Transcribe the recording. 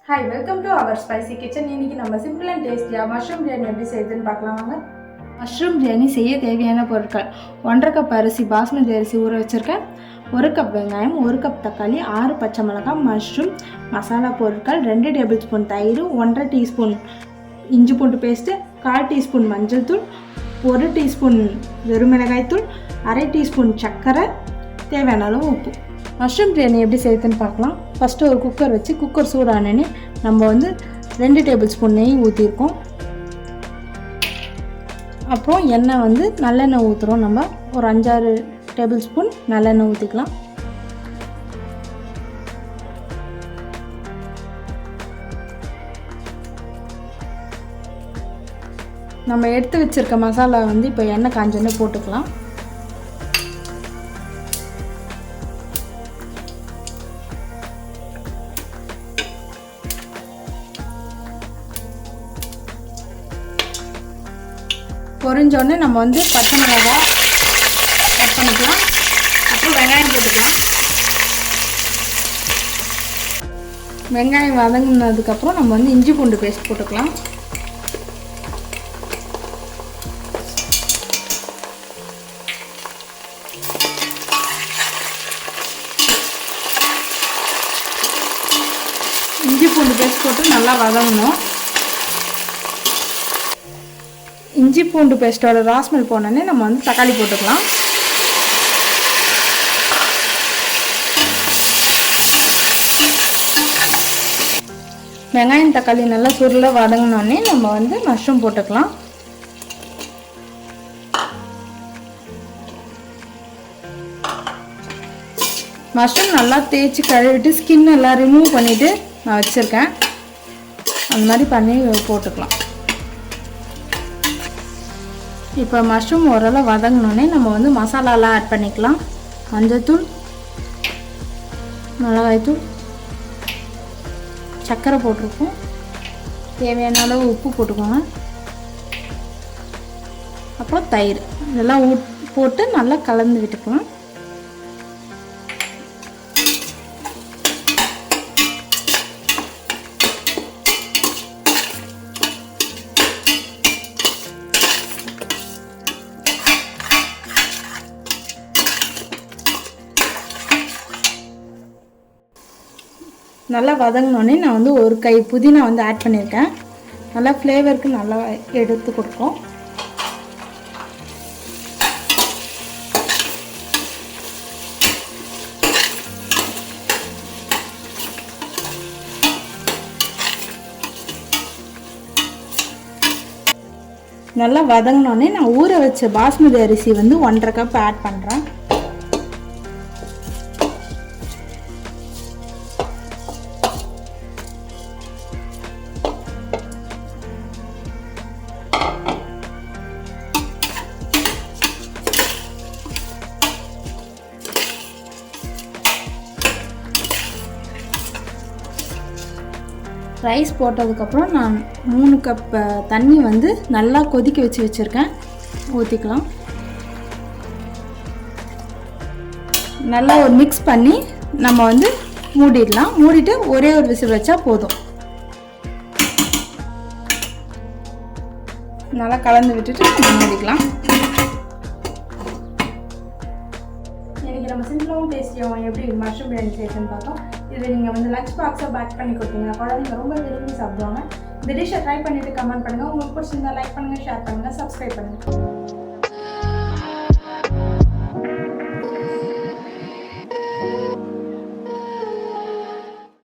Hi, welcome to our spicy kitchen. இன்றைக்கி நம்ம simple and டேஸ்டியாக மஷ்ரூம் பிரியாணி எப்படி செய்யுதுன்னு பார்க்கலாம் வாங்க. மஷ்ரூம் பிரியாணி செய்ய தேவையான பொருட்கள்: 1.5 கப் அரிசி, பாஸ்மதி அரிசி ஊற வச்சுருக்கேன், 1 கப் வெங்காயம், 1 கப் தக்காளி, 6 பச்சை மிளகாய், மஷ்ரூம் மசாலா பொருட்கள், 2 டேபிள் ஸ்பூன் தயிர், 1.5 டீஸ்பூன் இஞ்சி பூண்டு பேஸ்ட்டு, 1/4 டீஸ்பூன் மஞ்சள் தூள், 1 டீஸ்பூன் வெறுமிளகாய் தூள், 1/2 டீஸ்பூன் சர்க்கரை, தேவையான அளவு உப்பு. மஷ்ரூம் பிரியாணி எப்படி செய்யுதுன்னு பார்க்கலாம். ஃபஸ்ட்டு ஒரு குக்கர் வச்சு குக்கர் சூடானே நம்ம 2 டேபிள் ஸ்பூன் நெய் ஊற்றிருக்கோம். அப்புறம் எண்ணெய் நல்லெண்ணெய் ஊற்றுறோம். நம்ம ஒரு 5-6 டேபிள் ஸ்பூன் நல்லெண்ணெய் ஊற்றிக்கலாம். நம்ம எடுத்து வச்சுருக்க மசாலா இப்போ எண்ணெய் காஞ்சோன்னே போட்டுக்கலாம். பொரிஞ்சோடனே நம்ம பச்சை மிளகாய் கட் பண்ணிக்கலாம். அப்புறம் வெங்காயம் போட்டுக்கலாம். வெங்காயம் வதங்கினதுக்கப்புறம் நம்ம இஞ்சி பூண்டு பேஸ்ட் போட்டுக்கலாம். இஞ்சி பூண்டு பேஸ்ட் போட்டு நல்லா வதங்கணும். இஞ்சி பூண்டு பேஸ்ட்டோட ராஸ்மெல் போனோடனே நம்ம தக்காளி போட்டுக்கலாம். வெங்காயம் தக்காளி நல்லா சுருள வதங்கினோடனே நம்ம மஷ்ரூம் போட்டுக்கலாம். மஷ்ரூம் நல்லா தேய்ச்சி கழுவிட்டு ஸ்கின் எல்லாம் ரிமூவ் பண்ணிவிட்டு நான் வச்சுருக்கேன். அந்த மாதிரி பண்ணி போட்டுக்கலாம். இப்போ மஷ்ரூம் ஓரளவு வதங்கினோடனே நம்ம மசாலாலாம் ஆட் பண்ணிக்கலாம். மஞ்சள்தூள், மிளகாய்த்தூள், சர்க்கரை போட்டிருக்கோம், தேவையான அளவு உப்பு போட்டுக்கோங்க, அப்புறம் தயிர் இதெல்லாம் போட்டு நல்லா கலந்து விட்டுக்கலாம். நல்லா வதங்கினோடனே நான் ஒரு கை புதினா ஆட் பண்ணியிருக்கேன். நல்லா ஃப்ளேவருக்கு நல்லா எடுத்து கொடுக்கும். நல்லா வதங்கினோடனே நான் ஊற வச்ச பாஸ்மதி அரிசி 1.5 கப் ஆட் பண்ணுறேன். ரைஸ் போட்டதுக்கப்புறம் நான் 3 கப் தண்ணி நல்லா கொதிக்க வச்சுருக்கேன். ஊற்றிக்கலாம். நல்லா ஒரு மிக்ஸ் பண்ணி நம்ம மூடிடலாம். மூடிட்டு ஒரே ஒரு விசில் வச்சா போதும். நல்லா கலந்து விட்டுட்டு மூடிக்கலாம். இன்றைக்கி நம்ம சிம்பிளாகவும் டேஸ்டியாகவும் எப்படி மஷ்ரூம் பிரியாணி செய்யணும்னு பார்த்தோம். இதில் நீங்கள் லஞ்ச் பாக்ஸை பேக் பண்ணி கொடுத்தீங்கன்னா குழந்தைங்க ரொம்ப விரும்பி சாப்பிடுவாங்க. இந்த டிஷ்ஷை ட்ரை பண்ணிவிட்டு கமெண்ட் பண்ணுங்கள். உங்களுக்கு பிடிச்சிருந்தா லைக் பண்ணுங்கள், ஷேர் பண்ணுங்கள், சப்ஸ்கிரைப் பண்ணுங்கள்.